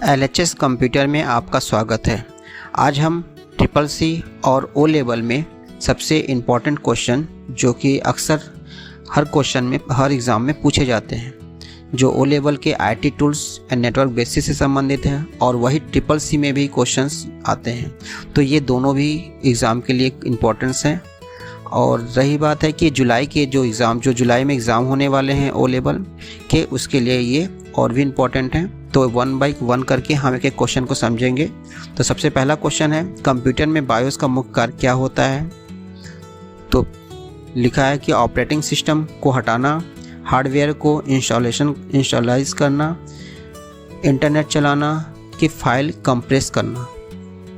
LHS computer में आपका स्वागत है। आज हम ट्रिपल सी और ओ लेवल में सबसे इम्पॉर्टेंट क्वेश्चन जो कि अक्सर हर क्वेश्चन में हर एग्ज़ाम में पूछे जाते हैं, जो ओ लेवल के IT tools and network basis से संबंधित हैं और वही ट्रिपल सी में भी क्वेश्चंस आते हैं। तो ये दोनों भी एग्ज़ाम के लिए इम्पोर्टेंस हैं। और रही बात है कि जुलाई के जो जुलाई में एग्ज़ाम होने वाले हैं ओ लेवल के, उसके लिए ये और भी इम्पोर्टेंट हैं। तो वन बाय वन करके हम एक एक क्वेश्चन को समझेंगे। तो सबसे पहला क्वेश्चन है, कंप्यूटर में बायोस का मुख्य कार्य क्या होता है? तो लिखा है कि ऑपरेटिंग सिस्टम को हटाना, हार्डवेयर को इंस्टॉलाइज करना, इंटरनेट चलाना, कि फाइल कंप्रेस करना।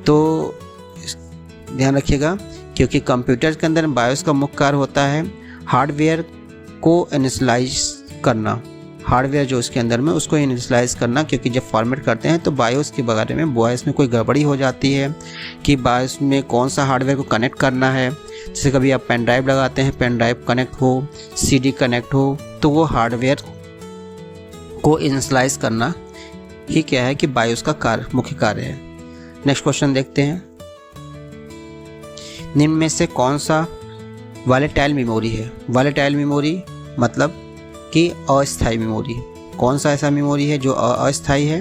तो ध्यान रखिएगा, क्योंकि कंप्यूटर के अंदर बायोस का मुख्य कार्य होता है हार्डवेयर को इनिशियलाइज करना, हार्डवेयर जो उसके अंदर में उसको इनिशियलाइज करना। क्योंकि जब फॉर्मेट करते हैं तो बायोस के बारे में बायोस में कोई गड़बड़ी हो जाती है कि बायोस में कौन सा हार्डवेयर को कनेक्ट करना है। जैसे कभी आप पेन ड्राइव लगाते हैं, पेन ड्राइव कनेक्ट हो, CD कनेक्ट हो, तो वो हार्डवेयर को इनिशियलाइज करना ही क्या है कि बायोस का मुख्य कार्य है। नेक्स्ट क्वेश्चन देखते हैं, निम्न में से कौन सा वॉलेटाइल मेमोरी है? वॉलेटाइल मेमोरी मतलब कि अस्थायी मेमोरी। कौन सा ऐसा मेमोरी है जो अस्थायी है?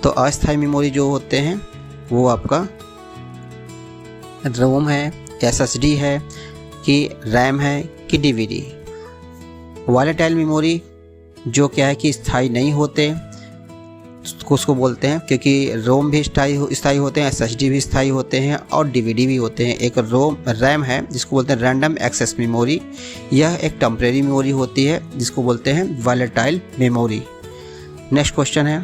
तो अस्थायी मेमोरी जो होते हैं वो आपका रोम है, SSD है, कि रैम है, कि DVD। वॉलेटाइल मेमोरी जो क्या है कि स्थायी नहीं होते, उसको बोलते हैं, क्योंकि रोम भी स्थायी होते हैं, SSD भी स्थायी होते हैं और DVD भी होते हैं। एक रैम है जिसको बोलते हैं रैंडम एक्सेस मेमोरी, यह एक टेम्परेरी मेमोरी होती है जिसको बोलते हैं वॉलेटाइल मेमोरी। नेक्स्ट क्वेश्चन है,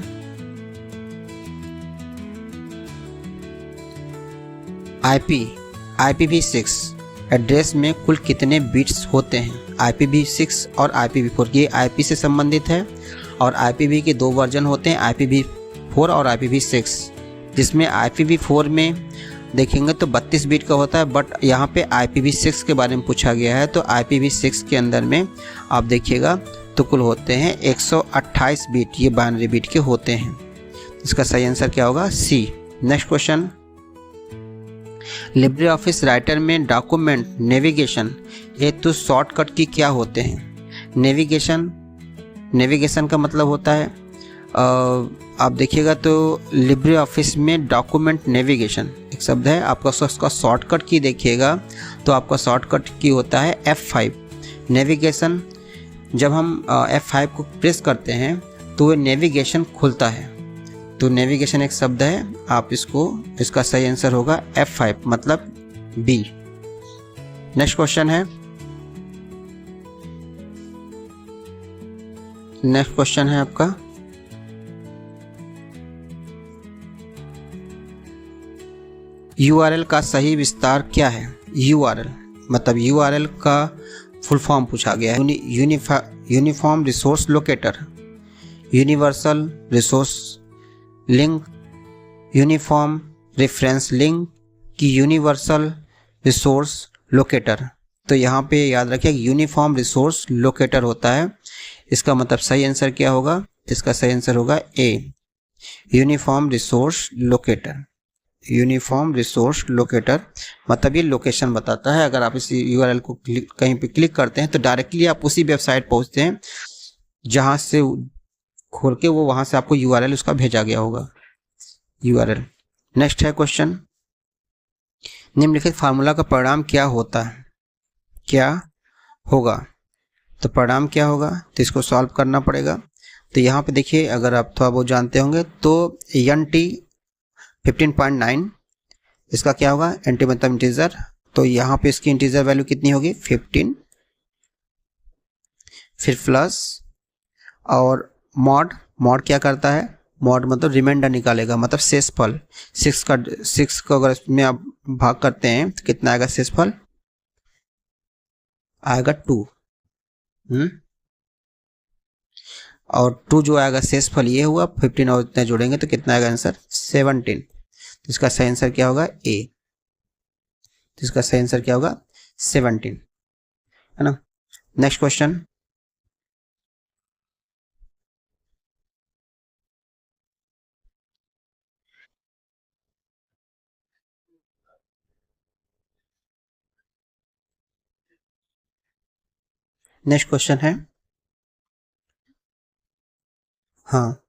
IPv6 एड्रेस में कुल कितने बिट्स होते हैं? IPv6 और IPv4, ये IP से संबंधित है और IPv के दो वर्जन होते हैं, IPv4 और IPv6। जिसमें IPv4 में देखेंगे तो 32 बिट का होता है, बट यहाँ पे IPv6 के बारे में पूछा गया है। तो IPv6 के अंदर में आप देखिएगा तो कुल होते हैं 128 बिट, ये बाइनरी बिट के होते हैं। इसका सही आंसर क्या होगा? C। Next question, Libre Office writer में डॉक्यूमेंट नेविगेशन हेतु शॉर्टकट की क्या होते हैं? नेविगेशन का मतलब होता है आप देखिएगा तो लिब्रे ऑफिस में डॉक्यूमेंट नेविगेशन एक शब्द है, आपका उसका शॉर्टकट की देखिएगा तो आपका शॉर्टकट की होता है F5। नेविगेशन जब हम F5 को प्रेस करते हैं तो वो नेविगेशन खुलता है। तो नेविगेशन एक शब्द है, आप इसका सही आंसर होगा F5 मतलब B। नेक्स्ट क्वेश्चन है आपका, URL का सही विस्तार क्या है? URL मतलब URL का फुल फॉर्म पूछा गया है। Uniform resource locator, universal resource link, uniform reference link, की यूनिवर्सल रिसोर्स लोकेटर। तो यहाँ पे याद रखिए यूनिफॉर्म रिसोर्स लोकेटर होता है। इसका मतलब सही आंसर क्या होगा? इसका सही आंसर होगा A, uniform resource locator. Uniform resource locator मतलब ये लोकेशन बताता है। अगर आप इस URL को कहीं पे क्लिक करते हैं तो डायरेक्टली आप उसी वेबसाइट पहुंचते हैं जहां से खोल के वो वहां से आपको URL उसका भेजा गया होगा, URL। नेक्स्ट है क्वेश्चन, निम्नलिखित फार्मूला का परिणाम क्या होगा? तो परिणाम क्या होगा? तो इसको सॉल्व करना पड़ेगा। तो यहाँ पे देखिए, अगर आप थोड़ा बहुत जानते होंगे तो NT 15.9 इसका क्या होगा? NT मतलब इंटीजर। तो यहाँ पे इसकी इंटीजर वैल्यू कितनी होगी? 15, फिर प्लस और मॉड क्या करता है? मॉड मतलब रिमाइंडर निकालेगा, मतलब शेषफल। 6 को अगर इसमें आप भाग करते हैं तो कितना आएगा? शेषफल आएगा 2। और 2 जो आएगा शेषफल ये हुआ, 15 और इतना जोड़ेंगे तो कितना आएगा आंसर? 17। तो इसका सही आंसर क्या होगा? A। तो इसका सही आंसर क्या होगा? 17, है ना। नेक्स्ट क्वेश्चन, नेक्स्ट क्वेश्चन है, हाँ,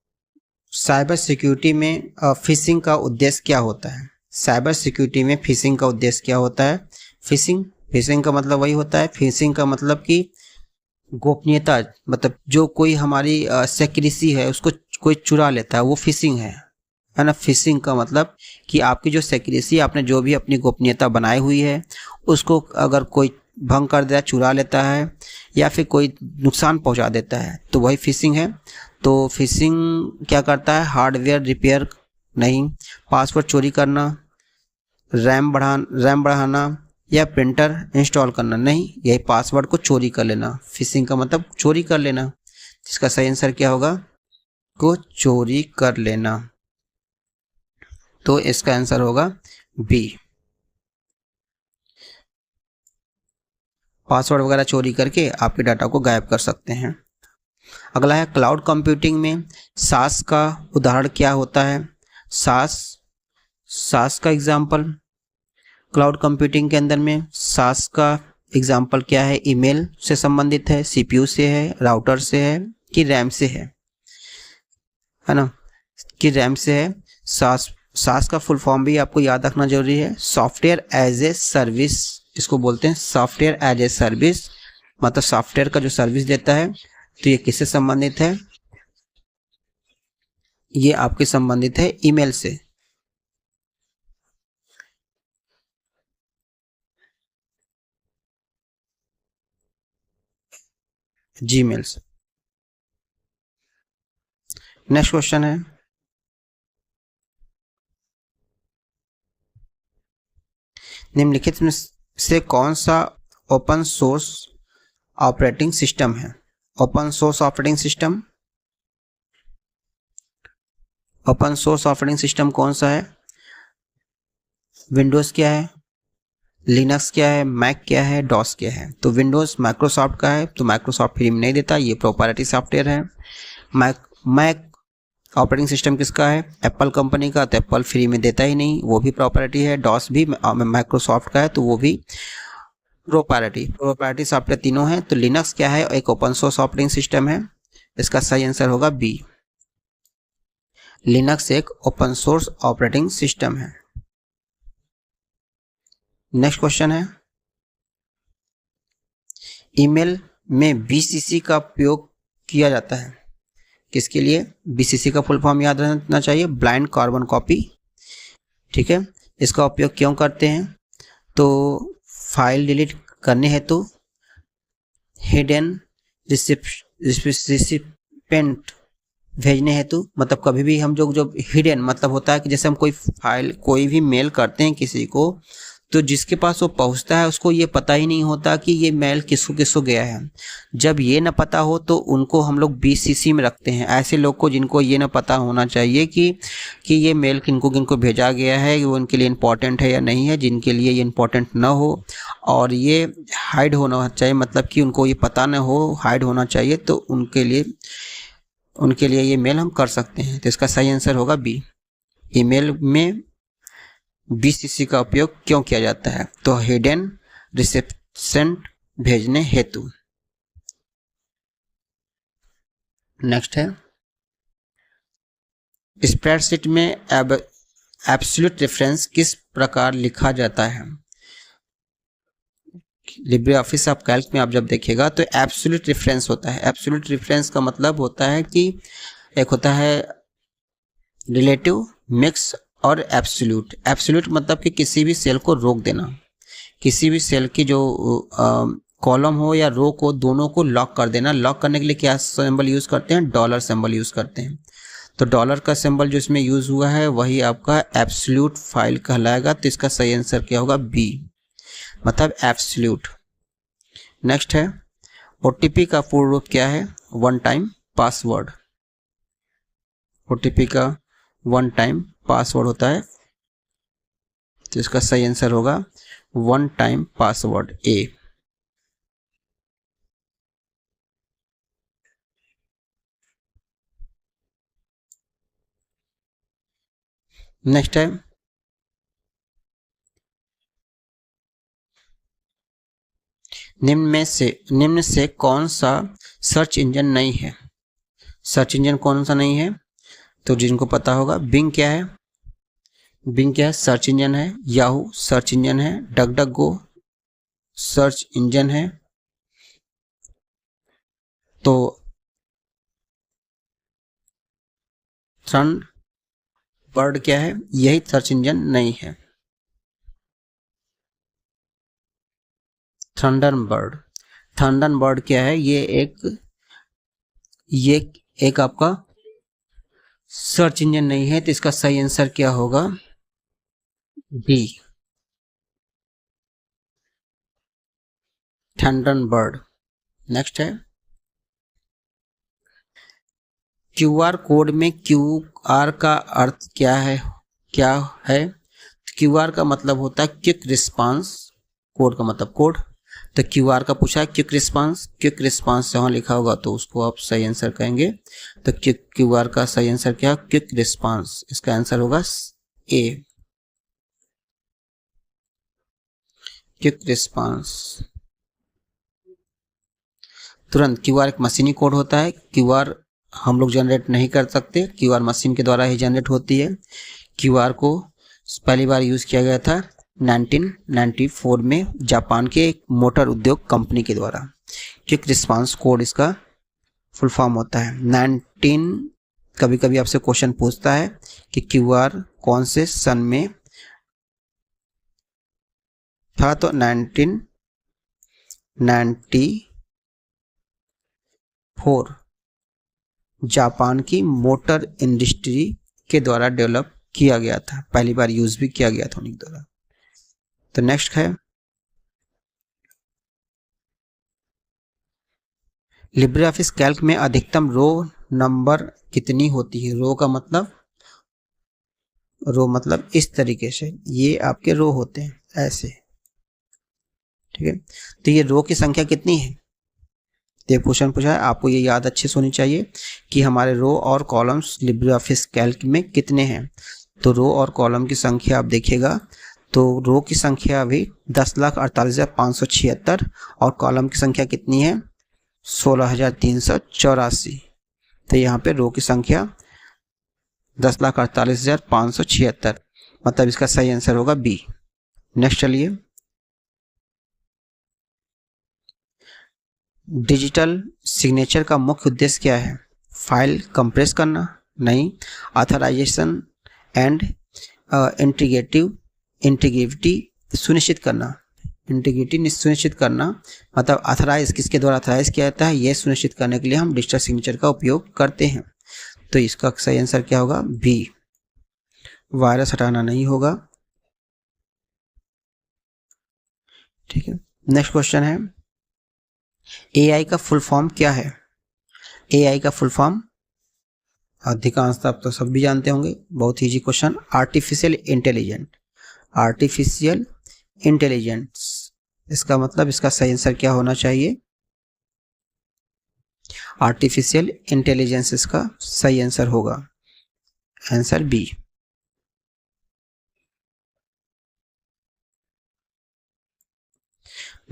साइबर सिक्योरिटी में फिशिंग का उद्देश्य क्या होता है? साइबर सिक्योरिटी में फिशिंग का उद्देश्य क्या होता है? फिशिंग फिशिंग का मतलब वही होता है, फिशिंग का मतलब कि गोपनीयता, मतलब जो कोई हमारी सेक्रेसी है उसको कोई चुरा लेता है, वो फिशिंग है ना। फिशिंग का मतलब कि आपकी जो सेक्रेसी, आपने जो भी अपनी गोपनीयता बनाई हुई है उसको अगर कोई भंग कर देता, चुरा लेता है या फिर कोई नुकसान पहुंचा देता है तो वही फिशिंग है। तो फिशिंग क्या करता है? हार्डवेयर रिपेयर नहीं, पासवर्ड चोरी करना, रैम बढ़ाना या प्रिंटर इंस्टॉल करना नहीं, यही पासवर्ड को चोरी कर लेना। फिशिंग का मतलब चोरी कर लेना। इसका सही आंसर क्या होगा? को चोरी कर लेना। तो इसका आंसर होगा बी। पासवर्ड वगैरह चोरी करके आपके डाटा को गायब कर सकते हैं। अगला है, क्लाउड कंप्यूटिंग में सास का उदाहरण क्या होता है? सास सास का एग्जाम्पल, क्लाउड कंप्यूटिंग के अंदर में सास का एग्जाम्पल क्या है? ईमेल से संबंधित है, सीपीयू से है, राउटर से है कि रैम से है ना, कि रैम से है। सास सास का फुल फॉर्म भी आपको याद रखना जरूरी है, सॉफ्टवेयर एज ए सर्विस, इसको बोलते हैं सॉफ्टवेयर एज ए सर्विस, मतलब सॉफ्टवेयर का जो सर्विस देता है। तो ये किससे संबंधित है? ये आपके संबंधित है ईमेल से, जीमेल से। नेक्स्ट क्वेश्चन है, निम्नलिखित में से कौन सा ओपन सोर्स ऑपरेटिंग सिस्टम है? Open source operating system, open source operating system कौन सा है? विंडोज़ क्या है, लिनक्स क्या है, मैक क्या है, डॉस क्या है? तो विंडोज़ माइक्रोसॉफ्ट का है, तो माइक्रोसॉफ्ट फ्री में नहीं देता, ये प्रोप्राइटरी सॉफ्टवेयर है। मैक ऑपरेटिंग सिस्टम किसका है? एप्पल कंपनी का, तो एप्पल फ्री में देता ही नहीं, वो भी प्रॉपर्टी है। डॉस भी माइक्रोसॉफ्ट का है, तो वो भी प्रोप्राइटरी सॉफ्टवेयर तीनों है। तो लिनक्स क्या है? एक ओपन सोर्स ऑपरेटिंग सिस्टम है। इसका सही आंसर होगा बी। लिनक्स एक ओपन सोर्स ऑपरेटिंग सिस्टम है। नेक्स्ट क्वेश्चन है, ईमेल में बीसीसी का उपयोग किया जाता है किसके लिए? बीसीसी का फुल फॉर्म याद रखना चाहिए, ब्लाइंड कार्बन कॉपी। ठीक है, इसका उपयोग क्यों करते हैं? तो फाइल डिलीट करने हेतु, हिडन रिसिपेंट भेजने हेतु, मतलब कभी भी हम जो जो हिडन मतलब होता है कि जैसे हम कोई फाइल, कोई भी मेल करते हैं किसी को, तो जिसके पास वो पहुंचता है उसको ये पता ही नहीं होता कि ये मेल किसको किसको गया है। जब ये ना पता हो तो उनको हम लोग बीसीसी में रखते हैं, ऐसे लोग को जिनको ये ना पता होना चाहिए कि ये मेल किनको किनको भेजा गया है, वो उनके लिए इम्पोर्टेंट है या नहीं है, जिनके लिए ये इम्पोर्टेंट ना हो और ये हाइड होना चाहिए, मतलब कि उनको ये पता ना हो, हाइड होना चाहिए, तो उनके लिए ये मेल हम कर सकते हैं। तो इसका सही आंसर होगा बी। ईमेल में बीसीसी का उपयोग क्यों किया जाता है? तो हिडन रिसेप्शन भेजने हेतु। नेक्स्ट है, स्प्रेडशीट में एब्सोल्यूट रेफरेंस किस प्रकार लिखा जाता है? लिब्रे ऑफिस ऑफ कैल्क में आप जब देखिएगा तो एब्सोल्यूट रेफरेंस होता है। एब्सोल्यूट रेफरेंस का मतलब होता है कि एक होता है रिलेटिव, मिक्स और एब्सोल्यूट। एब्सोल्यूट मतलब कि किसी भी सेल को रोक देना, किसी भी सेल की जो कॉलम हो या रो को, दोनों को लॉक कर देना। लॉक करने के लिए क्या सिंबल यूज़ करते हैं? डॉलर सिंबल यूज़ करते हैं। तो डॉलर का सिंबल जो इसमें यूज़ हुआ है वही आपका एब्सोल्यूट फाइल कहलाएगा। तो इसका सही आंसर क्या होगा? बी, मतलब एब्सोल्यूट। नेक्स्ट है, ओटीपी का पूर्ण रूप क्या है? One time password. ओटीपी का वन टाइम पासवर्ड होता है, तो इसका सही आंसर होगा वन टाइम पासवर्ड, ए। नेक्स्ट है, निम्न से कौन सा सर्च इंजन नहीं है? सर्च इंजन कौन सा नहीं है? तो जिनको पता होगा, बिंग क्या है? बिंग क्या है? सर्च इंजन है। याहू सर्च इंजन है। Duck duck go search engine है। तो थंडरबर्ड क्या है? यही सर्च इंजन नहीं है। थंडरबर्ड क्या है? ये एक आपका सर्च इंजन नहीं है। तो इसका सही आंसर क्या होगा? D, Thunderbird. नेक्स्ट है, क्यूआर कोड में क्यूआर का अर्थ क्या है? क्यूआर का मतलब होता है क्विक रिस्पांस, कोड का मतलब कोड। तो क्यूआर का पूछा है क्विक रिस्पांस जहाँ लिखा होगा तो उसको आप सही आंसर कहेंगे। तो क्यूआर का सही आंसर क्या? Quick response. इसका आंसर होगा ए, क्विक रिस्पांस। तुरंत क्यूआर एक मशीनी कोड होता है। क्यूआर हम लोग जनरेट नहीं कर सकते, क्यूआर मशीन के द्वारा ही जनरेट होती है। क्यूआर को पहली बार यूज़ किया गया था 1994 में जापान के एक मोटर उद्योग कंपनी के द्वारा। क्विक रिस्पांस कोड इसका फुल फॉर्म होता है। 19 कभी कभी आपसे क्वेश्चन पूछता है कि क्यूआर कौन से सन में था? तो 1994 जापान की मोटर इंडस्ट्री के द्वारा डेवलप किया गया था, पहली बार यूज भी किया गया था उनके द्वारा। तो नेक्स्ट है, लिब्रे ऑफिस कैल्क में अधिकतम रो नंबर कितनी होती है? रो मतलब इस तरीके से, ये आपके रो होते हैं ऐसे, ठीक है। तो ये रो की संख्या कितनी है? तो क्वेश्चन पूछा है, आपको ये याद अच्छे से होनी चाहिए कि हमारे रो और कॉलम्स लिब्रे ऑफिस कैल्क में कितने हैं। तो रो और कॉलम की संख्या आप देखिएगा, तो रो की संख्या अभी 10,48,576 और कॉलम की संख्या कितनी है? 16,384। तो यहाँ पे रो की संख्या 10,48,576, मतलब इसका सही आंसर होगा बी। नेक्स्ट चलिए, डिजिटल सिग्नेचर का मुख्य उद्देश्य क्या है? फाइल कंप्रेस करना? नहीं। ऑथराइजेशन एंड इंटीग्रिटी सुनिश्चित करना? इंटीग्रिटी सुनिश्चित करना, मतलब ऑथराइज किसके द्वारा ऑथराइज किया जाता है, यह सुनिश्चित करने के लिए हम डिजिटल सिग्नेचर का उपयोग करते हैं। तो इसका सही आंसर क्या होगा? बी, वायरस हटाना नहीं होगा। ठीक है। नेक्स्ट क्वेश्चन है, एआई का फुल फॉर्म क्या है? एआई का फुल फॉर्म अधिकांशतः आप तो सब भी जानते होंगे, बहुत इजी क्वेश्चन, आर्टिफिशियल इंटेलिजेंस। इसका मतलब, इसका सही आंसर क्या होना चाहिए? आर्टिफिशियल इंटेलिजेंस इसका सही आंसर होगा, आंसर बी।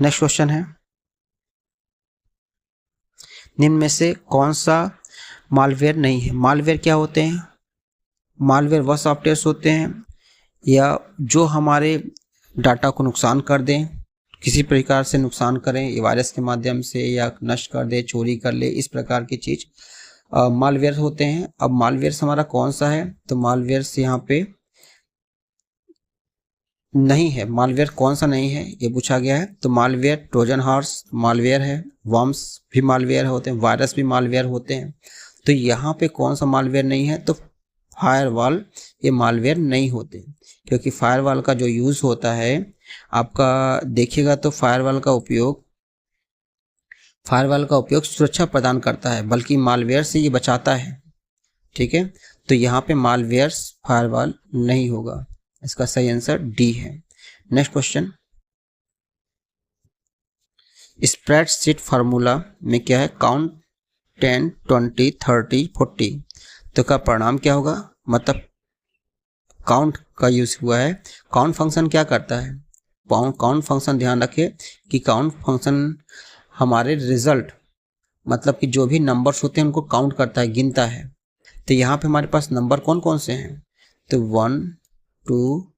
नेक्स्ट क्वेश्चन है, निम्न में से कौन सा मालवेयर नहीं है? मालवेयर क्या होते हैं? मालवेयर वह सॉफ्टवेयर्स होते हैं या जो हमारे डाटा को नुकसान कर दें, किसी प्रकार से नुकसान करें, ये वायरस के माध्यम से या नष्ट कर दे, चोरी कर ले, इस प्रकार की चीज मालवेयर होते हैं। अब मालवेयर्स हमारा कौन सा है? तो मालवेयर्स यहाँ पे नहीं है। मालवेयर कौन सा नहीं है ये पूछा गया है। तो मालवेयर ट्रोजन हॉर्स मालवेयर है, वर्म्स भी मालवेयर होते हैं, वायरस भी मालवेयर होते हैं। तो यहाँ पे कौन सा मालवेयर नहीं है? तो फायरवॉल, ये मालवेयर नहीं होते, क्योंकि फायरवॉल का जो यूज़ होता है आपका देखिएगा तो फायरवॉल का उपयोग सुरक्षा प्रदान करता है, बल्कि मालवेयर से ये बचाता है। ठीक है, तो यहाँ पे मालवेयर्स फायरवॉल नहीं होगा, इसका सही आंसर डी है। नेक्स्ट क्वेश्चन, स्प्रेडशीट फार्मूला में क्या है? काउंट 10, 20, 30, 40। तो का परिणाम क्या होगा? मतलब काउंट का यूज हुआ है। काउंट फंक्शन क्या करता है? काउंट फंक्शन ध्यान रखें कि काउंट फंक्शन हमारे रिजल्ट मतलब कि जो भी नंबर्स होते हैं उनको काउंट करता है, गिनता है। तो यहाँ पे हमारे पास नंबर कौन कौन से हैं, तो 1 2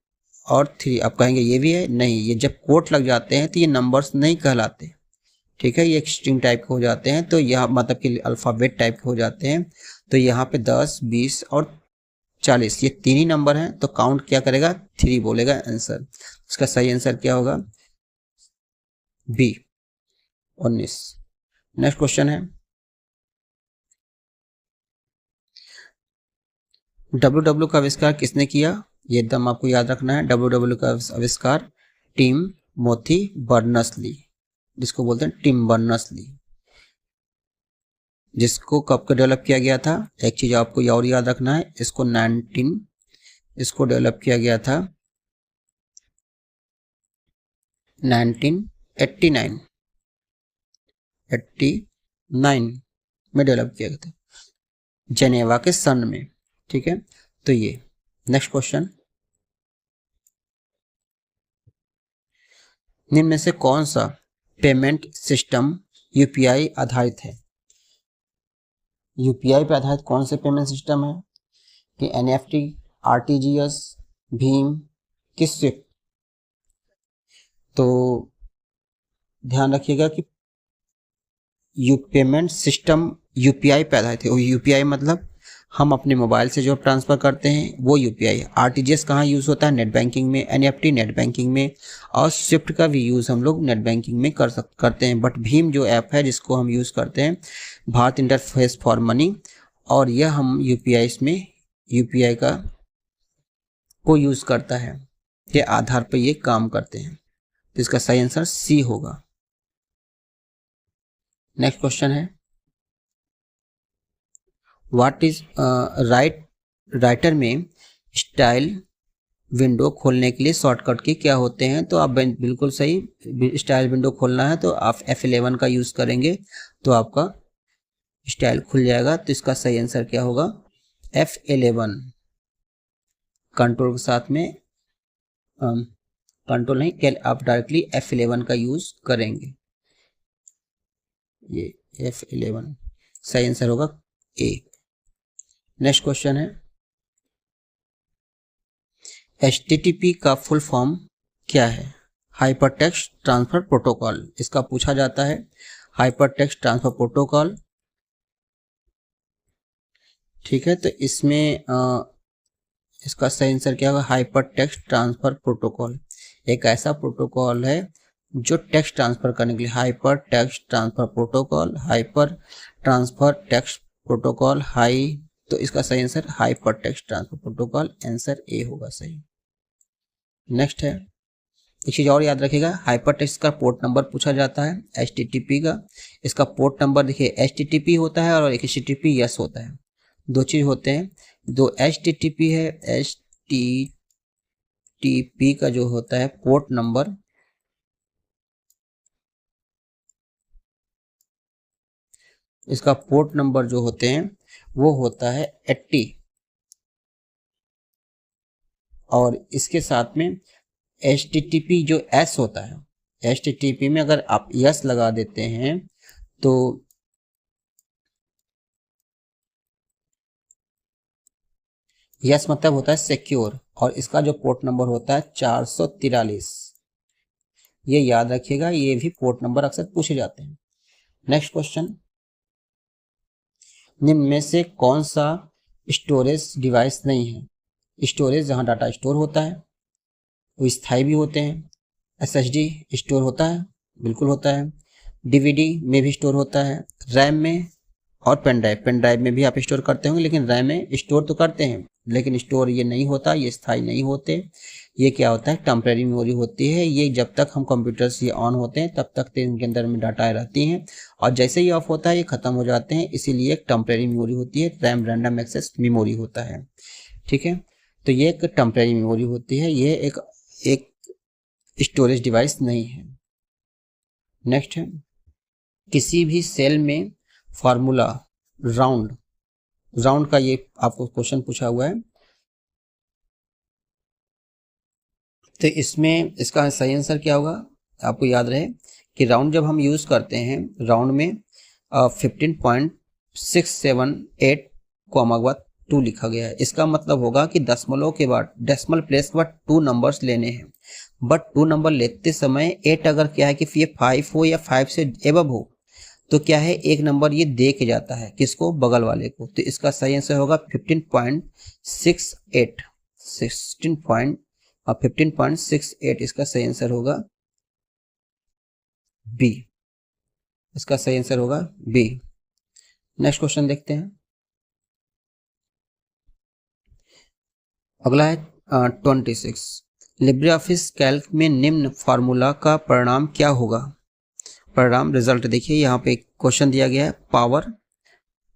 और 3। आप कहेंगे ये भी है, नहीं, ये जब कोट लग जाते हैं तो ये नंबर्स नहीं कहलाते, ठीक है, ये एक स्ट्रिंग टाइप के हो जाते हैं। तो यह मतलब कि अल्फ़ाबेट टाइप के हो जाते हैं। तो यहाँ पे 10 20 और 40 ये तीन ही नंबर हैं, तो काउंट क्या करेगा, 3 बोलेगा आंसर। इसका सही आंसर क्या होगा, बी 19। नेक्स्ट क्वेश्चन है, WW का आविष्कार किसने किया, ये एकदम आपको याद रखना है। WW का आविष्कार टिम मोथी बर्नर्स-ली, जिसको बोलते हैं टिम बर्नर्स-ली, जिसको कब का डेवलप किया गया था। एक चीज आपको और याद रखना है, इसको डेवलप किया गया था 1989 में डेवलप किया गया था, जेनेवा के सन में, ठीक है। तो ये नेक्स्ट क्वेश्चन, निम्न में से कौन सा पेमेंट सिस्टम यूपीआई आधारित है। यूपीआई पे आधारित कौन से पेमेंट सिस्टम है, कि एनईएफटी, आरटीजीएस, भीम, कि स्विफ्ट। तो ध्यान रखिएगा कि पेमेंट सिस्टम यूपीआई पे आधारित है। यूपीआई मतलब हम अपने मोबाइल से जो ट्रांसफ़र करते हैं वो यूपीआई। आरटीजीएस कहाँ यूज़ होता है, नेट बैंकिंग में, एनईएफटी नेट बैंकिंग में, और स्विफ्ट का भी यूज़ हम लोग नेट बैंकिंग में करते हैं। बट भीम जो ऐप है जिसको हम यूज़ करते हैं, भारत इंटरफेस फॉर मनी, और यह हम यूपीआई का को यूज़ करता है, के आधार पर ये काम करते हैं। तो इसका सही आंसर सी होगा। नेक्स्ट क्वेश्चन है, व्हाट इज राइटर में स्टाइल विंडो खोलने के लिए शॉर्टकट की क्या होते हैं। तो आप बिल्कुल सही, स्टाइल विंडो खोलना है तो आप F11 का यूज़ करेंगे तो आपका स्टाइल खुल जाएगा। तो इसका सही आंसर क्या होगा, F11। कंट्रोल के साथ में कंट्रोल नहीं, आप डायरेक्टली F11 का यूज़ करेंगे। ये F11 सही आंसर होगा ए। नेक्स्ट क्वेश्चन है, HTTP का फुल फॉर्म क्या है। हाइपरटेक्स्ट ट्रांसफर प्रोटोकॉल, इसका पूछा जाता है। हाइपरटेक्स्ट ट्रांसफर प्रोटोकॉल, ठीक है। तो इसमें इसका सही आंसर क्या होगा, हाइपरटेक्स्ट ट्रांसफर प्रोटोकॉल एक ऐसा प्रोटोकॉल है जो टेक्स्ट ट्रांसफर करने के लिए, hyper text transfer protocol, hyper transfer text protocol, तो इसका सही answer hyper text transfer protocol, answer A होगा सही। नेक्स्ट है, एक चीज और याद रखिएगा, हाइपर टेक्स्ट का पोर्ट नंबर पूछा जाता है HTTP का। इसका पोर्ट नंबर देखिए, HTTP होता है और एक HTTPS होता है, दो चीज होते हैं। दो HTTP है, HTTP का जो होता है पोर्ट नंबर, इसका पोर्ट नंबर जो होते हैं वो होता है 80, और इसके साथ में HTTP जो S होता है, HTTP में अगर आप यस लगा देते हैं तो यस मतलब होता है सिक्योर, और इसका जो पोर्ट नंबर होता है 443। ये याद रखिएगा, ये भी पोर्ट नंबर अक्सर पूछे जाते हैं। नेक्स्ट क्वेश्चन, निम्न में से कौन सा स्टोरेज डिवाइस नहीं है। स्टोरेज जहां डाटा स्टोर होता है वो स्थायी भी होते हैं। SSD स्टोर होता है, बिल्कुल होता है। DVD में भी स्टोर होता है, रैम में, और पेन ड्राइव में भी आप स्टोर करते होंगे, लेकिन रैम में स्टोर तो करते हैं लेकिन स्टोर ये नहीं होता, ये स्थायी नहीं होते। ये क्या होता है, टेम्परेरी मेमोरी होती है। ये जब तक हम कंप्यूटर्स ये ऑन होते हैं तब तक तो इनके अंदर में डाटा रहती हैं, और जैसे ही ऑफ होता है ये खत्म हो जाते हैं, इसीलिए एक टेम्परेरी मेमोरी होती है। रैम रैंडम एक्सेस मेमोरी होता है, ठीक है। तो ये एक टेम्परेरी मेमोरी होती है, ये एक स्टोरेज डिवाइस नहीं है। नेक्स्ट है, किसी भी सेल में फार्मूला राउंड का, ये आपको क्वेश्चन पूछा हुआ है। तो इसमें इसका सही आंसर क्या होगा, आपको याद रहे कि राउंड जब हम यूज़ करते हैं, राउंड में 15.678 कॉमा के बाद 2 लिखा गया है। इसका मतलब होगा कि दशमलव के बाद, डेसिमल प्लेस के बाद 2 नंबर्स लेने हैं, बट 2 नंबर लेते समय 8 अगर क्या है कि ये 5 हो या 5 से एबव हो तो क्या है, एक नंबर ये दे के जाता है, किसको, बगल वाले को। तो इसका सही आंसर होगा 15.68 15.68 इसका सही आंसर होगा बी। इसका सही आंसर होगा बी। नेक्स्ट क्वेश्चन देखते हैं। अगला है 26। लिब्रे ऑफिस कैल्क में निम्न फार्मूला का परिणाम क्या होगा। परिणाम रिजल्ट देखिए, यहाँ पे क्वेश्चन दिया गया है पावर,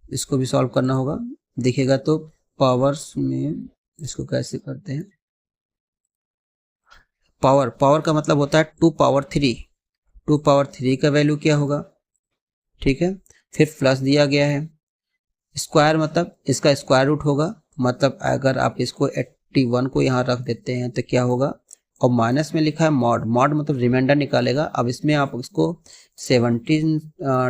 इसको भी सॉल्व करना होगा। देखिएगा तो पावर्स में इसको कैसे करते हैं, पावर का मतलब होता है 2 पावर 3, 2 पावर 3 का वैल्यू क्या होगा, ठीक है। फिर प्लस दिया गया है, स्क्वायर मतलब इसका स्क्वायर रूट होगा, मतलब अगर आप इसको 81 को यहाँ रख देते हैं तो क्या होगा, और माइनस में लिखा है मॉड, मॉड मतलब रिमाइंडर निकालेगा। अब इसमें आप इसको 17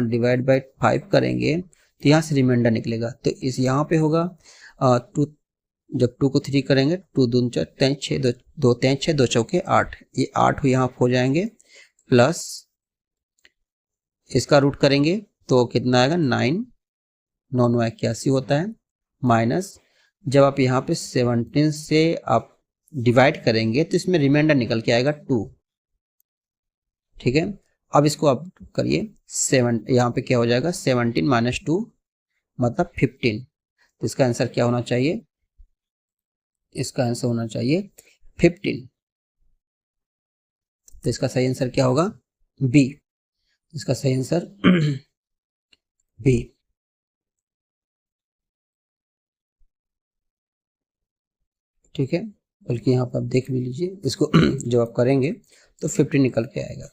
डिवाइड बाई 5 करेंगे तो यहाँ से रिमाइंडर निकलेगा। तो इस यहाँ पे होगा 2, जब 2 को 3 करेंगे 2 दून 4 3 6 2 3 6 2 चौके 8, ये 8 यहाँ हो जाएंगे, प्लस इसका रूट करेंगे तो कितना आएगा 9, 9 9 81 होता है, माइनस जब आप यहाँ पे 17 से आप डिवाइड करेंगे तो इसमें रिमाइंडर निकल के आएगा 2, ठीक है। अब इसको आप करिए 7, यहाँ पे क्या हो जाएगा 17 माइनस 2 मतलब 15। तो इसका आंसर क्या होना चाहिए, इसका आंसर होना चाहिए 15। तो इसका सही आंसर क्या होगा, बी। इसका सही आंसर बी। ठीक है, बल्कि यहाँ पर आप देख भी लीजिए इसको जब आप करेंगे तो 50 निकल के आएगा।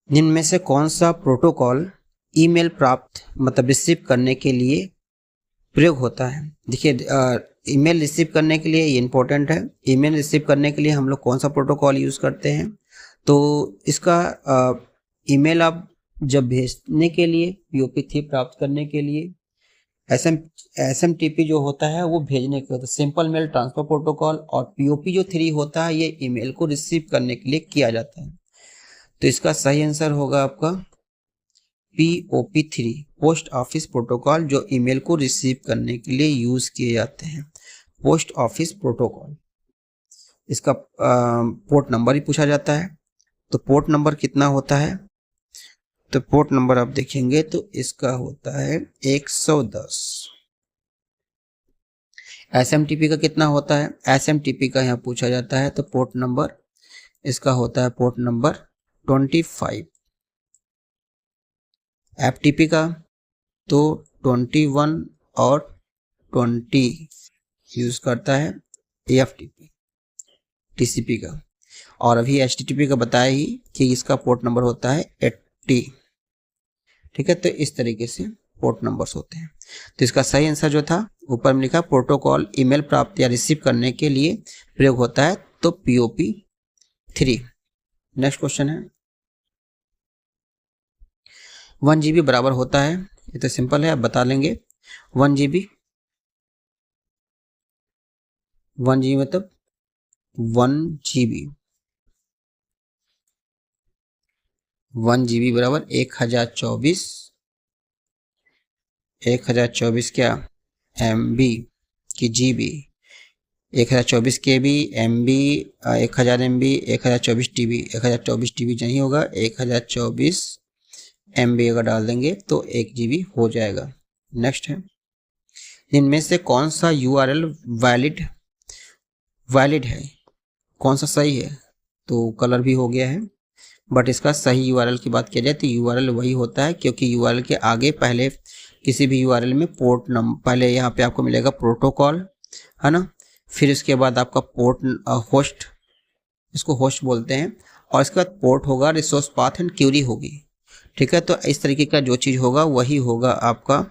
निम्न में से कौन सा प्रोटोकॉल ईमेल प्राप्त मतलब रिसीव करने के लिए प्रयोग होता है। देखिए ईमेल रिसीव करने के लिए ये इंपॉर्टेंट है, ईमेल रिसीव करने के लिए हम लोग कौन सा प्रोटोकॉल यूज़ करते हैं। तो इसका ईमेल आप जब भेजने के लिए, POP3 प्राप्त करने के लिए, SMTP जो होता है वो भेजने के होता है, सिंपल मेल ट्रांसफर प्रोटोकॉल, और POP जो 3 होता है ये ईमेल को रिसीव करने के लिए किया जाता है। तो इसका सही आंसर होगा आपका POP3, पोस्ट ऑफिस प्रोटोकॉल, जो ईमेल को रिसीव करने के लिए यूज किए जाते हैं, पोस्ट ऑफिस प्रोटोकॉल। इसका पोर्ट नंबर ही पूछा जाता है, तो पोर्ट नंबर कितना होता है, तो पोर्ट नंबर आप देखेंगे तो इसका होता है 110। SMTP का कितना होता है, SMTP का यहाँ पूछा जाता है, तो पोर्ट नंबर इसका होता है पोर्ट नंबर 25। FTP का तो 21 और 20 यूज करता है, AFTP TCP का, और अभी HTTP का बताया ही कि इसका पोर्ट नंबर होता है 80। ठीक है, तो इस तरीके से पोर्ट नंबर्स होते हैं। तो इसका सही आंसर जो था ऊपर में लिखा, प्रोटोकॉल ईमेल प्राप्त या रिसीव करने के लिए प्रयोग होता है, तो POP3। नेक्स्ट क्वेश्चन है 1 GB बराबर होता है, ये तो सिंपल है, आप बता लेंगे। 1 GB मतलब 1 GB बराबर 1024 क्या MB की GB, 1024 KB, MB 1000 MB, 1024 TB, 1024 TB नहीं होगा, 1024 MB अगर डाल देंगे तो 1 GB हो जाएगा। नेक्स्ट है, इनमें से कौन सा URL वैलिड है, कौन सा सही है, तो कलर भी हो गया है, बट इसका सही URL की बात किया जाए तो URL वही होता है, क्योंकि URL के आगे पहले किसी भी URL में पोर्ट नंबर, पहले यहाँ पे आपको मिलेगा प्रोटोकॉल, है ना, फिर इसके बाद आपका पोर्ट होस्ट, इसको होस्ट बोलते हैं, और इसके बाद पोर्ट होगा, रिसोर्स पाथ एंड क्यूरी होगी। ठीक है, तो इस तरीके का जो चीज़ होगा वही होगा आपका,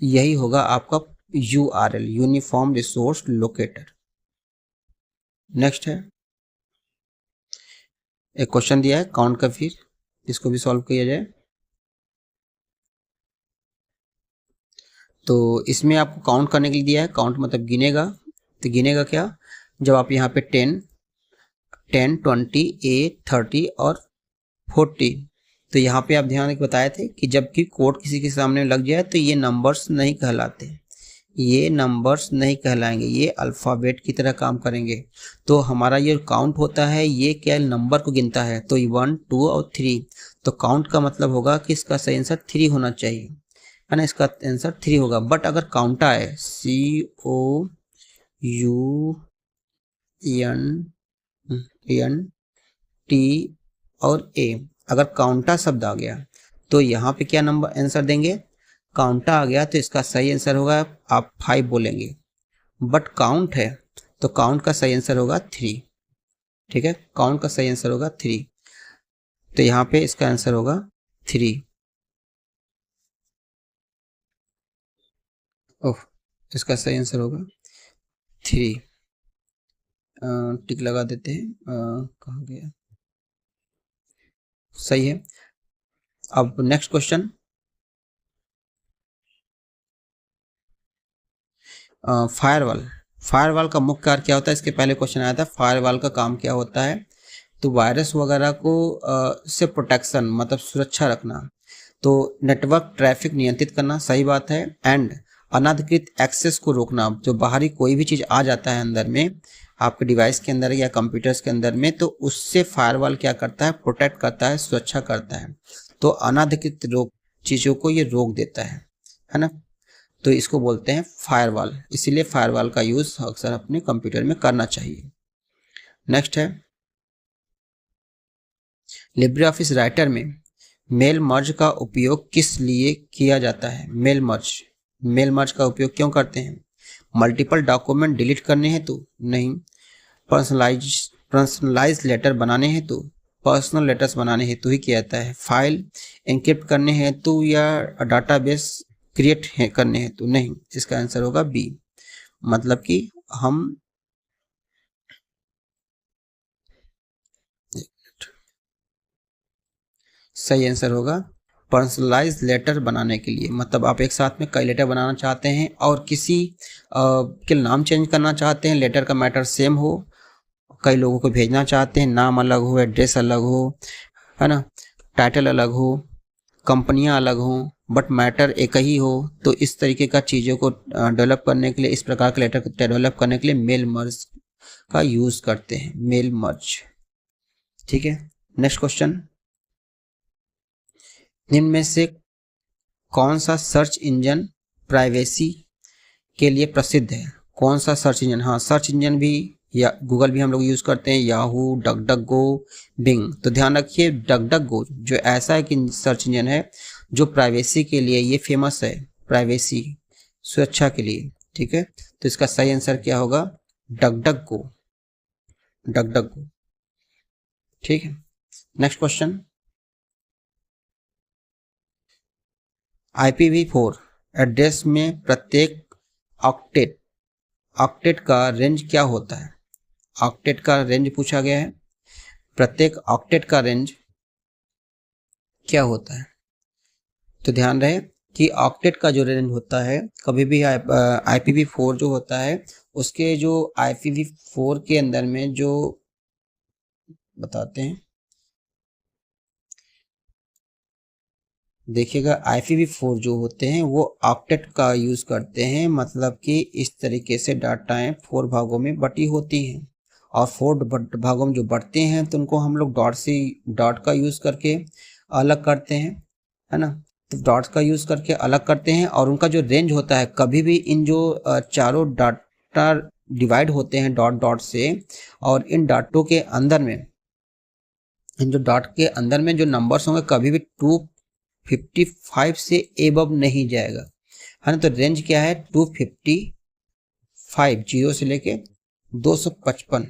यही होगा आपका URL, uniform resource locator. Next है, एक क्वेश्चन दिया है काउंट का, फिर इसको भी सॉल्व किया जाए। तो इसमें आपको काउंट करने के लिए दिया है, काउंट मतलब गिनेगा। तो गिनेगा क्या, जब आप यहाँ पे 10, 20, 30 और 40, तो यहाँ पे आप ध्यान रख बताए थे कि जब कि कोड किसी के सामने लग जाए तो ये नंबर्स नहीं कहलाते, ये नंबर्स नहीं कहलाएंगे, ये अल्फ़ाबेट की तरह काम करेंगे। तो हमारा ये काउंट होता है, ये क्या नंबर को गिनता है। तो 1, 2 और 3, तो काउंट का मतलब होगा कि इसका सही आंसर 3 होना चाहिए, है ना, इसका आंसर 3 होगा। बट अगर काउंटा है COUNT और A, अगर काउंटा शब्द आ गया तो यहाँ पे क्या नंबर आंसर देंगे, काउंटा आ गया तो इसका सही आंसर होगा आप 5 बोलेंगे। बट काउंट है तो काउंट का सही आंसर होगा 3, ठीक है, काउंट का सही आंसर होगा 3। तो यहाँ पे इसका आंसर होगा 3। ओह, इसका सही आंसर होगा 3। टिक लगा देते हैं, कहाँ गया, सही है। अब नेक्स्ट क्वेश्चन, फायरवॉल। फायरवॉल का मुख्य कार्य क्या होता है, इसके पहले क्वेश्चन आया था, फायरवॉल का काम क्या होता है। तो वायरस वगैरह को से प्रोटेक्शन मतलब सुरक्षा रखना, तो नेटवर्क ट्रैफिक नियंत्रित करना, सही बात है। एंड अनधिकृत एक्सेस को रोकना, जो बाहरी कोई भी चीज़ आ जाता है अंदर में आपके डिवाइस के अंदर या कंप्यूटर्स के अंदर में, तो उससे फायरवॉल क्या करता है, प्रोटेक्ट करता है, सुरक्षा करता है। तो अनधिकृत चीज़ों को ये रोक देता है ना। तो इसको बोलते हैं फायरवॉल, इसीलिए फायरवॉल का यूज़ अक्सर अपने कंप्यूटर में करना चाहिए। नेक्स्ट है, लिब्रे ऑफिस राइटर में मेल मर्ज का उपयोग किस लिए किया जाता है। मेल मर्ज का उपयोग क्यों करते हैं, मल्टीपल डॉक्यूमेंट डिलीट करने हेतु, नहीं। पर्सनलाइज लेटर बनाने हेतु, पर्सनल लेटर्स बनाने हेतु ही किया जाता है। फाइल एनक्रिप्ट करने हेतु या डाटाबेस क्रिएट करने हेतु, नहीं। इसका आंसर होगा बी, मतलब कि हम सही आंसर होगा पर्सनलाइज लेटर बनाने के लिए, मतलब आप एक साथ में कई लेटर बनाना चाहते हैं और किसी के नाम चेंज करना चाहते हैं, लेटर का मैटर सेम हो, कई लोगों को भेजना चाहते हैं, नाम अलग हो, एड्रेस अलग हो, है ना, टाइटल अलग हो, कंपनियां अलग हो, बट मैटर एक ही हो। तो इस तरीके का चीज़ों को डेवलप करने के लिए, इस प्रकार के लेटर को डेवलप करने के लिए मेल मर्ज का यूज़ करते हैं, मेल मर्ज, ठीक है। नेक्स्ट क्वेश्चन, इनमें से कौन सा सर्च इंजन प्राइवेसी के लिए प्रसिद्ध है। कौन सा सर्च इंजन, हाँ सर्च इंजन भी या गूगल भी हम लोग यूज़ करते हैं, याहू, डक-डक-गो, बिंग। तो ध्यान रखिए डक-डक-गो जो ऐसा है कि सर्च इंजन है जो प्राइवेसी के लिए ये फेमस है, प्राइवेसी सुरक्षा के लिए, ठीक है। तो इसका सही आंसर क्या होगा, डक-डक-गो, डक-डक-गो, ठीक है। नेक्स्ट क्वेश्चन, IPv4 एड्रेस में प्रत्येक ऑक्टेट का रेंज क्या होता है। ऑक्टेट का रेंज पूछा गया है, प्रत्येक ऑक्टेट का रेंज क्या होता है। तो ध्यान रहे कि ऑक्टेट का जो रेंज होता है, कभी भी IPv4 जो होता है उसके जो IPv4 के अंदर में जो बताते हैं, देखिएगा IPv4 जो होते हैं वो ऑक्टेट का यूज़ करते हैं, मतलब कि इस तरीके से डाटाएं 4 भागों में बटी होती हैं और 4 भागों में जो बढ़ते हैं तो उनको हम लोग डॉट का यूज़ करके अलग करते हैं, है ना। तो डॉट्स का यूज़ करके अलग करते हैं और उनका जो रेंज होता है, कभी भी इन जो चारों डाटा डिवाइड होते हैं डॉट डॉट से, और इन डाटों के अंदर में, इन जो डॉट के अंदर में जो नंबर्स होंगे कभी भी 255 से एबव नहीं जाएगा, है ना। तो रेंज क्या है 255, जीरो से लेके 255,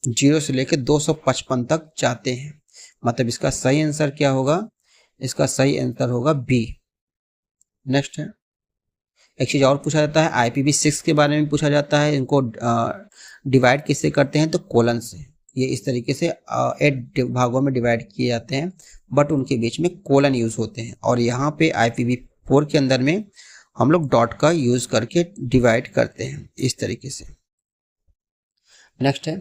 जीरो से लेके 255 तक जाते हैं। मतलब इसका सही आंसर क्या होगा, इसका सही आंसर होगा बी। नेक्स्ट है, एक चीज़ और पूछा जाता है IPv6 के बारे में पूछा जाता है। इनको डिवाइड किससे करते हैं तो कोलन से। ये इस तरीके से 8 भागों में डिवाइड किए जाते हैं, बट उनके बीच में कोलन यूज़ होते हैं। और यहाँ पे IPv4 के अंदर में हम लोग डॉट का यूज़ करके डिवाइड करते हैं इस तरीके से। नेक्स्ट है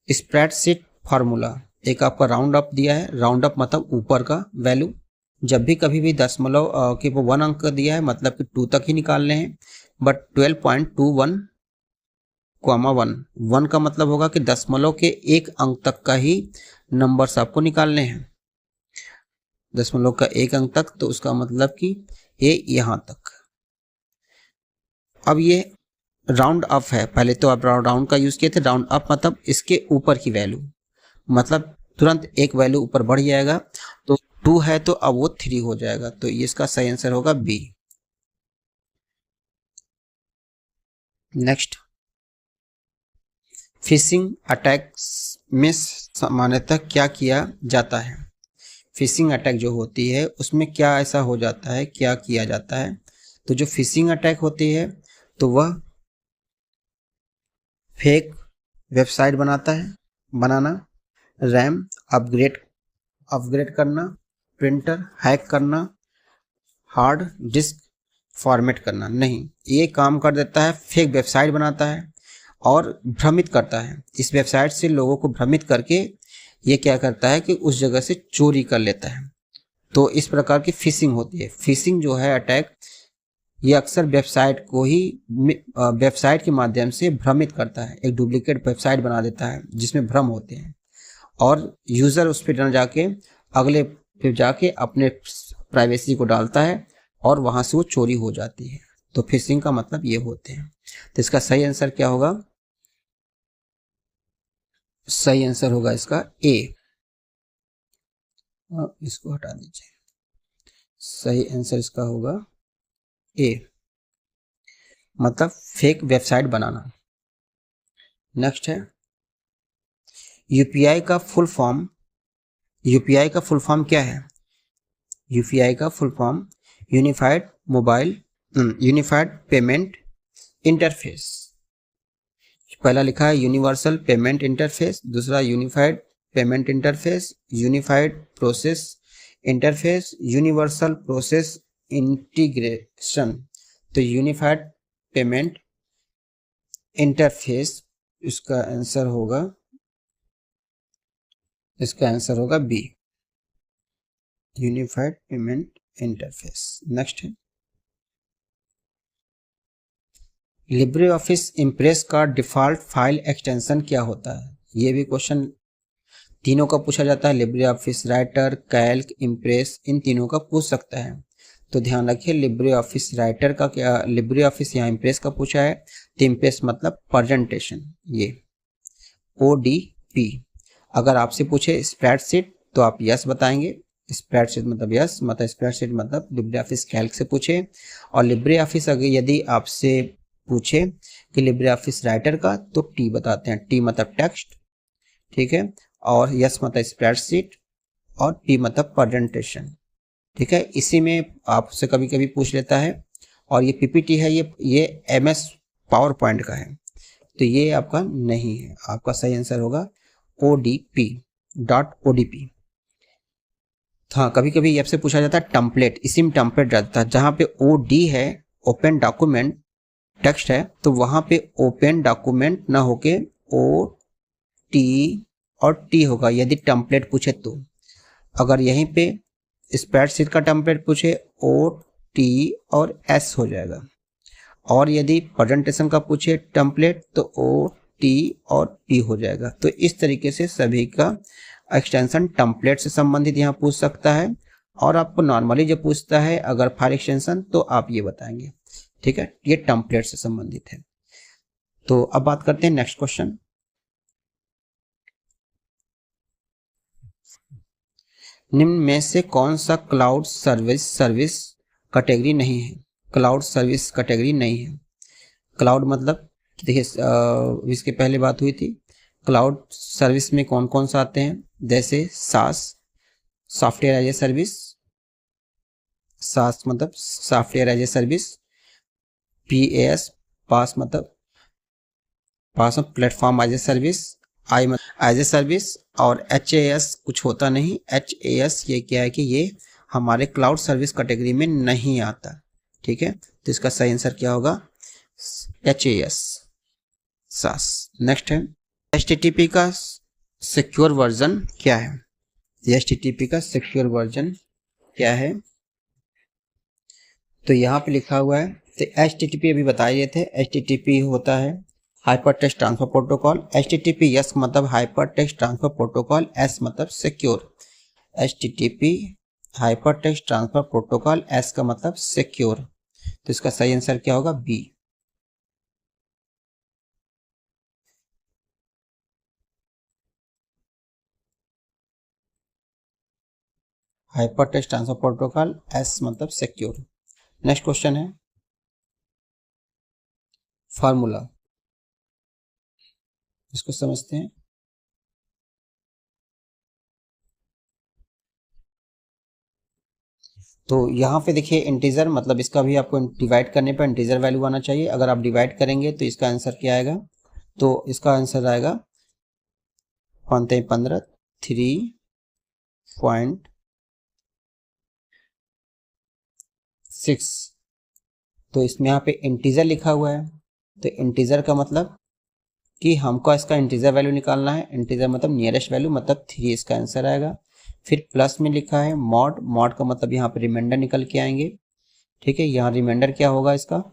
स्प्रेडशीट फार्मूला। एक आपका राउंड अप दिया है, राउंड अप मतलब ऊपर का वैल्यू। जब भी कभी भी दशमलव के वो 1 अंक दिया है मतलब कि 2 तक ही निकालने हैं, बट 12.21, 1 का मतलब होगा कि दशमलव के 1 अंक तक का ही नंबर्स आपको निकालने हैं। दशमलव का 1 अंक तक, तो उसका मतलब कि ये यहाँ तक। अब ये राउंड अप है, पहले तो आप राउंड का यूज किए थे, राउंड अप मतलब इसके ऊपर की वैल्यू, मतलब तुरंत एक वैल्यू ऊपर बढ़ जाएगा। तो 2 है तो अब वो 3 हो जाएगा, तो ये इसका सही आंसर होगा बी। नेक्स्ट, फिशिंग अटैक्स में सामान्यतः क्या किया जाता है। फिशिंग अटैक जो होती है उसमें क्या ऐसा हो जाता है, क्या किया जाता है। तो जो फिशिंग अटैक होती है तो वह फेक वेबसाइट बनाना, रैम अपग्रेड करना, प्रिंटर हैक करना, हार्ड डिस्क फॉर्मेट करना। नहीं, ये काम कर देता है, फेक वेबसाइट बनाता है और भ्रमित करता है। इस वेबसाइट से लोगों को भ्रमित करके ये क्या करता है कि उस जगह से चोरी कर लेता है। तो इस प्रकार की फिशिंग होती है। फिशिंग जो है अटैक, ये अक्सर वेबसाइट को ही वेबसाइट के माध्यम से भ्रमित करता है, एक डुप्लीकेट वेबसाइट बना देता है जिसमें भ्रम होते हैं और यूज़र उस पर न जाके अगले पे जाके अपने प्राइवेसी को डालता है और वहाँ से वो चोरी हो जाती है। तो फिशिंग का मतलब ये होते हैं। तो इसका सही आंसर क्या होगा, सही आंसर होगा इसका ए। इसको हटा दीजिए, सही आंसर इसका होगा ए, मतलब फेक वेबसाइट बनाना। नेक्स्ट है यूपीआई का फुल फॉर्म। यूपीआई का फुल फॉर्म क्या है। यूपीआई का full form unified payment interface. पहला लिखा है यूनिवर्सल पेमेंट इंटरफेस, दूसरा unified payment interface, unified process interface, universal process integration. तो यूनिफाइड पेमेंट इंटरफेस, इसका आंसर होगा B, unified payment interface. Next है लिब्रे ऑफिस इम्प्रेस का डिफ़ॉल्ट फाइल एक्सटेंशन क्या होता है। ये भी क्वेश्चन तीनों का पूछा जाता है। Libre Office Writer, Calc, Impress, इन तीनों का पूछ सकता है। तो ध्यान रखिए लिब्रे ऑफिस राइटर का क्या, लिब्रे ऑफिस यहाँ इम्प्रेस का पूछा है, तो इम्प्रेस मतलब प्रेजेंटेशन, ये ODP। अगर आपसे पूछे स्प्रेडशीट तो आप यस बताएंगे, स्प्रेडशीट मतलब यस, मतलब स्प्रेडशीट मतलब लिब्रे ऑफिस कैल्क से पूछे। और लिब्रे ऑफिस अगर यदि आपसे पूछे कि लिब्रे ऑफिस राइटर का, तो टी बताते हैं, टी मतलब टेक्स्ट, ठीक है, और यस मतलब स्प्रेडशीट और टी मतलब प्रेजेंटेशन, ठीक है। इसी में आपसे कभी कभी पूछ लेता है। और ये PPT है, ये MS पावर पॉइंट का है, तो ये आपका नहीं है। आपका सही आंसर होगा ODP.ODP। हाँ, कभी कभी आपसे पूछा जाता है टम्पलेट, इसी में टम्पलेट रहता है। जहाँ पे OD है, ओपन डॉक्यूमेंट टेक्स्ट है, तो वहाँ पे ओपन डॉक्यूमेंट ना होके OT और T होगा यदि टम्पलेट पूछे तो। अगर यहीं पे स्प्रेडशीट का टम्पलेट पूछे OT और S हो जाएगा। और यदि प्रेजेंटेशन का पूछे टम्पलेट तो OT और T हो जाएगा। तो इस तरीके से सभी का एक्सटेंशन टम्पलेट से संबंधित यहाँ पूछ सकता है। और आपको नॉर्मली जब पूछता है अगर फाइल एक्सटेंशन, तो आप ये बताएंगे, ठीक है, ये टम्पलेट से संबंधित है। तो अब बात करते हैं नेक्स्ट क्वेश्चन। निम्न में से कौन सा क्लाउड सर्विस कैटेगरी नहीं है। क्लाउड सर्विस कैटेगरी नहीं है। क्लाउड मतलब देखिए, इसके पहले बात हुई थी, क्लाउड सर्विस में कौन कौन सा आते हैं, जैसे SaaS, software as a service, SaaS मतलब software as a service, PaaS PaaS मतलब PaaS platform as a service, I as a service, और HaaS कुछ होता नहीं। HaaS ये क्या है कि ये हमारे क्लाउड सर्विस कैटेगरी में नहीं आता, ठीक है। तो इसका सही आंसर क्या होगा, HaaS सास। नेक्स्ट है HTTP का सिक्योर वर्जन क्या है, HTTP का सिक्योर वर्जन क्या है, तो यहाँ पे लिखा हुआ है। तो HTTP अभी बता रहे थे, HTTP होता है hyper text transfer protocol. HTTPS मतलब hyper text transfer protocol, S मतलब secure. HTTP hyper text transfer protocol, S का मतलब सिक्योर। तो इसका सही आंसर क्या होगा, B। Hyper text transfer protocol, S मतलब सिक्योर। नेक्स्ट क्वेश्चन है फार्मूला, इसको समझते हैं। तो यहाँ पे देखिए इंटीजर मतलब इसका भी आपको डिवाइड करने पर इंटीजर वैल्यू आना चाहिए। अगर आप डिवाइड करेंगे तो इसका आंसर क्या आएगा, तो इसका आंसर आएगा 15 3.6। तो इसमें यहाँ पे इंटीजर लिखा हुआ है, तो इंटीजर का मतलब कि हमको इसका इंटीजर वैल्यू निकालना है। इंटीजर मतलब नियरेस्ट वैल्यू मतलब 3, इसका आंसर आएगा। फिर प्लस में लिखा है मॉड, मॉड का मतलब यहाँ पे रिमाइंडर निकल के आएंगे, ठीक है। यहाँ रिमाइंडर क्या होगा इसका,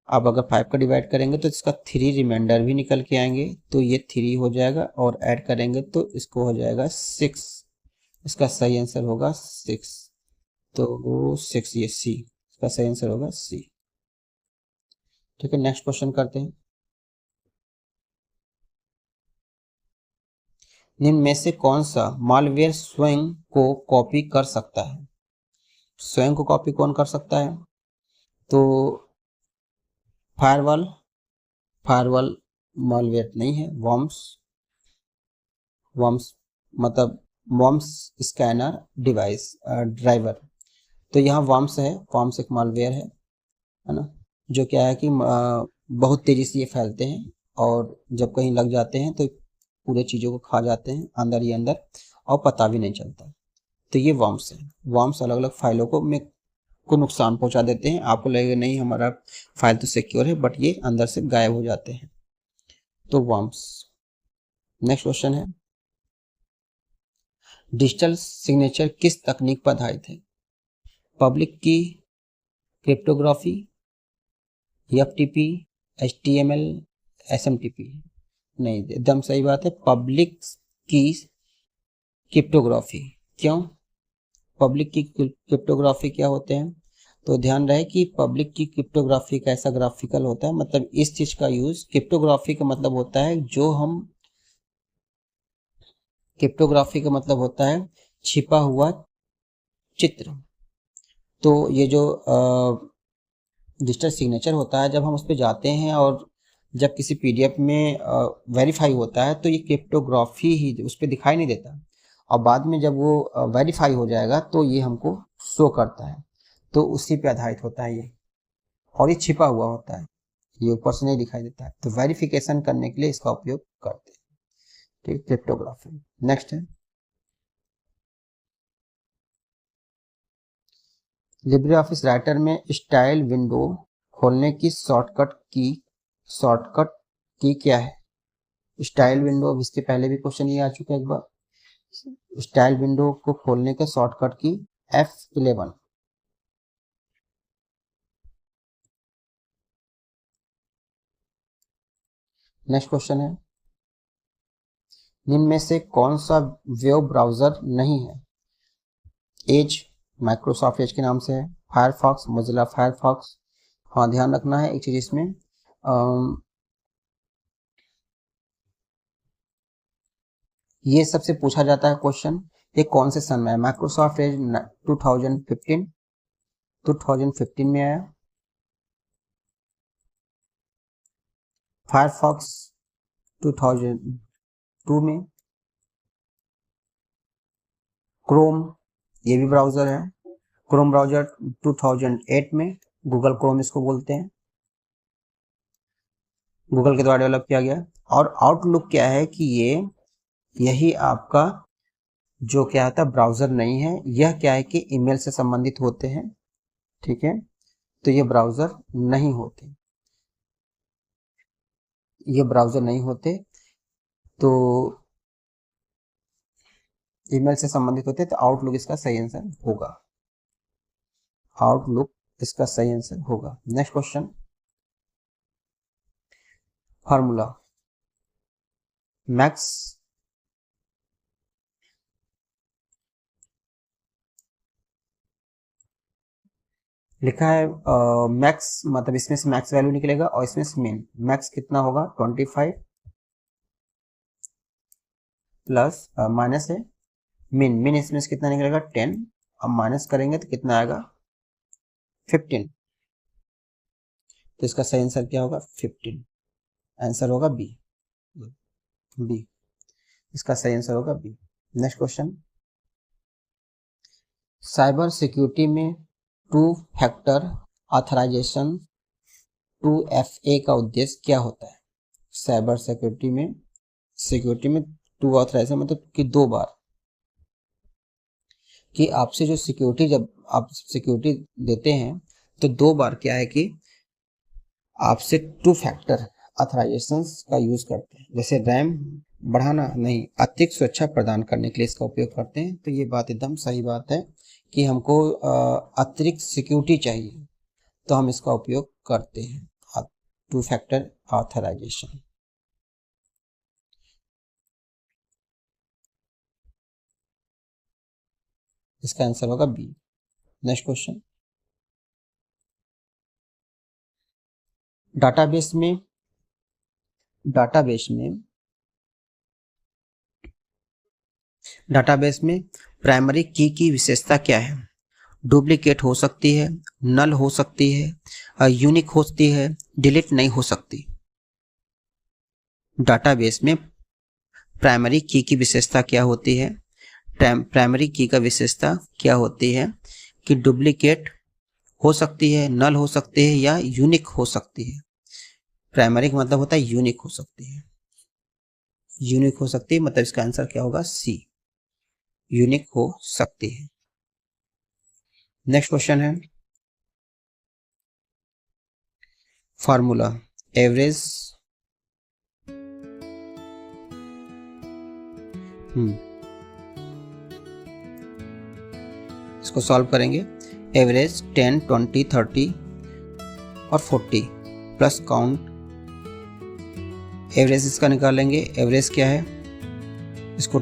अब अगर 5 का डिवाइड करेंगे तो इसका 3 रिमाइंडर भी निकल के आएंगे, तो ये 3 हो जाएगा, और ऐड करेंगे तो इसको हो जाएगा 6। इसका सही आंसर होगा 6, तो 6 ये C, इसका सही आंसर होगा C, ठीक है। नेक्स्ट क्वेश्चन करते हैं। निम्न में से कौन सा मालवेयर स्वयं को कॉपी कर सकता है, स्वयं को कॉपी कौन कर सकता है, तो फायरवॉल, फायरवॉल मालवेयर नहीं है। वॉर्म्स, वॉर्म्स मतलब वॉर्म्स स्कैनर डिवाइस ड्राइवर, तो यहाँ वॉर्म्स है, वॉर्म्स एक मालवेयर है ना, जो क्या है कि बहुत तेजी से ये फैलते हैं, और जब कहीं लग जाते हैं तो पूरे चीज़ों को खा जाते हैं अंदर ही अंदर, और पता भी नहीं चलता। तो ये वॉर्म्स है, वॉर्म्स अलग अलग फाइलों को नुकसान पहुंचा देते हैं। आपको लगेगा नहीं हमारा फाइल तो सिक्योर है, बट ये अंदर से गायब हो जाते हैं, तो वॉर्म्स। नेक्स्ट क्वेश्चन है डिजिटल सिग्नेचर किस तकनीक पर आधारित है, पब्लिक की क्रिप्टोग्राफी, FTP, HTML, SMTP। नहीं, एकदम सही बात है, पब्लिक की क्रिप्टोग्राफी। क्यों, पब्लिक की क्रिप्टोग्राफी क्या होते हैं, तो ध्यान रहे कि पब्लिक की क्रिप्टोग्राफी का ऐसा ग्राफिकल होता है, मतलब इस चीज का यूज, क्रिप्टोग्राफी का मतलब होता है जो हम, क्रिप्टोग्राफी का मतलब होता है छिपा हुआ चित्र। तो ये जो डिजिटल सिग्नेचर होता है, जब हम उस पर जाते हैं और जब किसी PDF में वेरीफाई होता है, तो ये क्रिप्टोग्राफी ही उस पर दिखाई नहीं देता, और बाद में जब वो वेरीफाई हो जाएगा तो ये हमको शो करता है, तो उसी पे आधारित होता है ये, और ये छिपा हुआ होता है, ये ऊपर से नहीं दिखाई देता है, तो वेरिफिकेशन करने के लिए इसका उपयोग करते हैं, ठीक, क्रिप्टोग्राफी। नेक्स्ट है लिब्रे ऑफिस राइटर में स्टाइल विंडो खोलने की शॉर्टकट की क्या है, स्टाइल विंडो, अब इसके पहले भी क्वेश्चन ये आ चुका है एक बार। स्टाइल विंडो को खोलने के शॉर्टकट की F11। नेक्स्ट क्वेश्चन है निम्न में से कौन सा वेब ब्राउजर नहीं है, एज, माइक्रोसॉफ्ट एज के नाम से है, फायरफॉक्स, मोजिला फायरफॉक्स। हाँ, ध्यान रखना है एक चीज इसमें, ये सबसे पूछा जाता है क्वेश्चन, ये कौन से सन में है, माइक्रोसॉफ्ट एज 2015 में आया, फायरफॉक्स 2002 में, क्रोम ये भी ब्राउजर है, क्रोम ब्राउजर 2008 में गूगल क्रोम इसको बोलते हैं, गूगल के द्वारा डेवलप किया गया। और आउटलुक क्या है कि यही आपका जो क्या होता है ब्राउजर नहीं है, यह क्या है कि ईमेल से संबंधित होते हैं, ठीक है। तो ये ब्राउजर नहीं होते, ये ब्राउजर नहीं होते, तो ईमेल से संबंधित होते, तो आउटलुक इसका सही आंसर होगा, आउटलुक इसका सही आंसर होगा। नेक्स्ट क्वेश्चन, फार्मूला मैक्स लिखा है मैक्स, मतलब इसमें से मैक्स वैल्यू निकलेगा और इसमें से मीन। मैक्स कितना होगा 25 प्लस माइनस है मीन इसमें से कितना निकलेगा 10, अब माइनस करेंगे तो कितना आएगा 15, तो इसका सही आंसर क्या होगा 15, आंसर होगा बी, बी इसका सही आंसर होगा B. Next question, cyber security में 2 फैक्टर ऑथराइजेशन 2FA का उद्देश्य क्या होता है? साइबर सिक्योरिटी में 2 ऑथराइजेशन मतलब कि 2 बार कि आपसे जो सिक्योरिटी, जब आप सिक्योरिटी देते हैं तो 2 बार क्या है कि आपसे 2 फैक्टर ऑथराइजेशन का यूज करते हैं। जैसे रैम बढ़ाना नहीं, अतिरिक्त सुरक्षा प्रदान करने के लिए इसका उपयोग करते हैं। तो ये बात एकदम सही बात है कि हमको अतिरिक्त सिक्योरिटी चाहिए तो हम इसका उपयोग करते हैं 2 फैक्टर ऑथराइजेशन। इसका आंसर होगा बी। नेक्स्ट क्वेश्चन, डाटाबेस में प्राइमरी की विशेषता क्या है? डुप्लीकेट हो सकती है, नल हो सकती है, यूनिक होती है, डिलीट नहीं हो सकती। डाटाबेस में प्राइमरी की विशेषता क्या होती है? प्राइमरी की का विशेषता क्या होती है कि डुप्लीकेट हो सकती है, नल हो सकती है या यूनिक हो सकती है। प्राइमरी का मतलब होता है यूनिक हो सकती है, यूनिक हो सकती है, मतलब इसका आंसर क्या होगा सी, यूनिक हो सकती है। नेक्स्ट क्वेश्चन है फार्मूला एवरेज इसको सॉल्व करेंगे। एवरेज 10, 20, 30 और 40 प्लस काउंट, एवरेज इसका निकालेंगे। एवरेज क्या है इसको,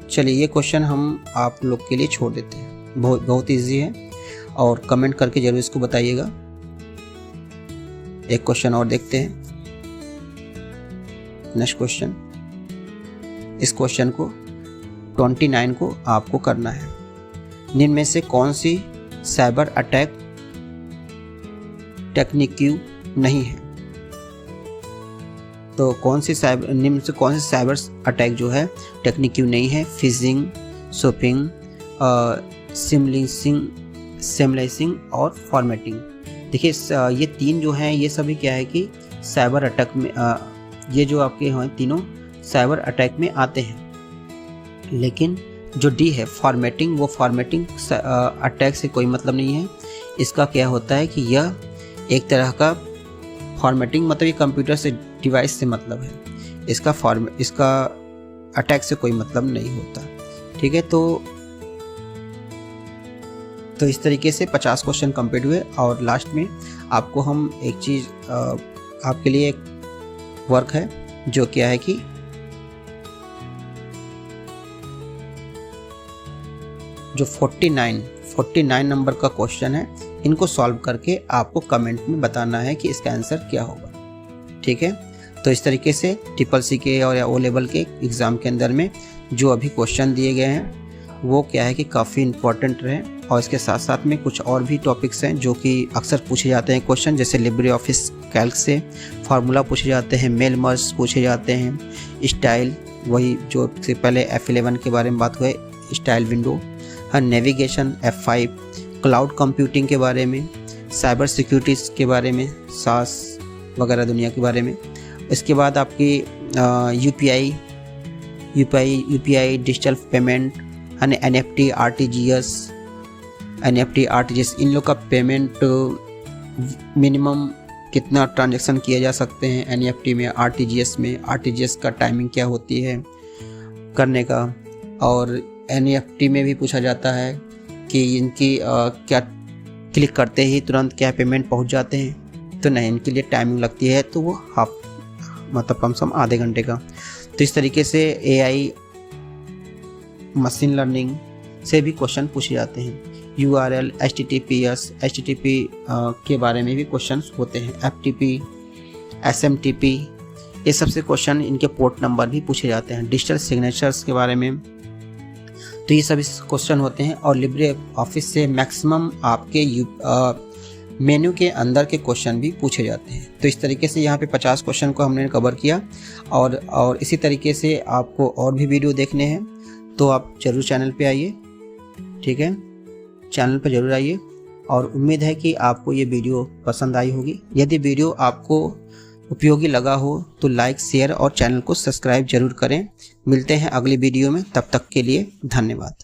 चलिए ये क्वेश्चन हम आप लोग के लिए छोड़ देते हैं, बहुत इजी है और कमेंट करके जरूर इसको बताइएगा। एक क्वेश्चन और देखते हैं। नेक्स्ट क्वेश्चन, इस क्वेश्चन को 29 को आपको करना है। निम्न में से कौन सी साइबर अटैक टेक्निक नहीं है? तो निम्न से कौन सी साइबर अटैक जो है टेक्निक नहीं है? फिशिंग, सोपिंग, सिमलाइजिंग और फॉर्मेटिंग। देखिए ये 3 जो हैं ये सभी क्या है कि साइबर अटैक में ये जो आपके हैं तीनों साइबर अटैक में आते हैं। लेकिन जो डी है फॉर्मेटिंग, वो फॉर्मेटिंग अटैक से कोई मतलब नहीं है। इसका क्या होता है कि यह एक तरह का फॉर्मेटिंग मतलब ये कंप्यूटर से डिवाइस से मतलब है, इसका अटैक से कोई मतलब नहीं होता। ठीक है, तो इस तरीके से 50 क्वेश्चन कंप्लीट हुए और लास्ट में आपको हम एक चीज़ आपके लिए एक वर्क है जो क्या है कि जो 49 नंबर का क्वेश्चन है, इनको सॉल्व करके आपको कमेंट में बताना है कि इसका आंसर क्या होगा। ठीक है, तो इस तरीके से ट्रिपल-सी के और या ओ लेवल के एग्ज़ाम के अंदर में जो अभी क्वेश्चन दिए गए हैं वो क्या है कि काफ़ी इम्पोर्टेंट रहे और इसके साथ साथ में कुछ और भी टॉपिक्स हैं जो कि अक्सर पूछे जाते हैं क्वेश्चन, जैसे लिब्रे ऑफिस कैल्क से फार्मूला पूछे जाते हैं, मेल मर्ज पूछे जाते हैं, स्टाइल वही जो से पहले F11 के बारे में बात हुए, style window, navigation F5, cloud computing के बारे में, साइबर सिक्योरिटीज़ के बारे में, सास वगैरह दुनिया के बारे में। इसके बाद आपकी UPI digital payment, NFT, RTGS, इन लोग का पेमेंट मिनिमम कितना ट्रांजैक्शन किया जा सकते हैं NFT में, RTGS का टाइमिंग क्या होती है करने का। और NFT में भी पूछा जाता है कि इनकी क्या क्लिक करते ही तुरंत क्या पेमेंट पहुंच जाते हैं, तो नहीं, इनके लिए टाइमिंग लगती है, तो वो मतलब कम से कम आधे घंटे का। तो इस तरीके से AI मशीन लर्निंग से भी क्वेश्चन पूछे जाते हैं। URL, HTTP के बारे में भी क्वेश्चन होते हैं। FTP, SMTP, ये सबसे क्वेश्चन, इनके पोर्ट नंबर भी पूछे जाते हैं। डिजिटल सिग्नेचर्स के बारे में, तो ये सभी क्वेश्चन होते हैं। और लिब्रे ऑफिस से मैक्सिमम आपके मेन्यू के अंदर के क्वेश्चन भी पूछे जाते हैं। तो इस तरीके से यहाँ पे 50 क्वेश्चन को हमने कवर किया। और इसी तरीके से आपको और भी वीडियो देखने हैं तो आप ज़रूर चैनल पे आइए, ठीक है, चैनल पर ज़रूर आइए। और उम्मीद है कि आपको ये वीडियो पसंद आई होगी। यदि वीडियो आपको उपयोगी लगा हो तो लाइक, शेयर और चैनल को सब्सक्राइब जरूर करें। मिलते हैं अगली वीडियो में, तब तक के लिए धन्यवाद।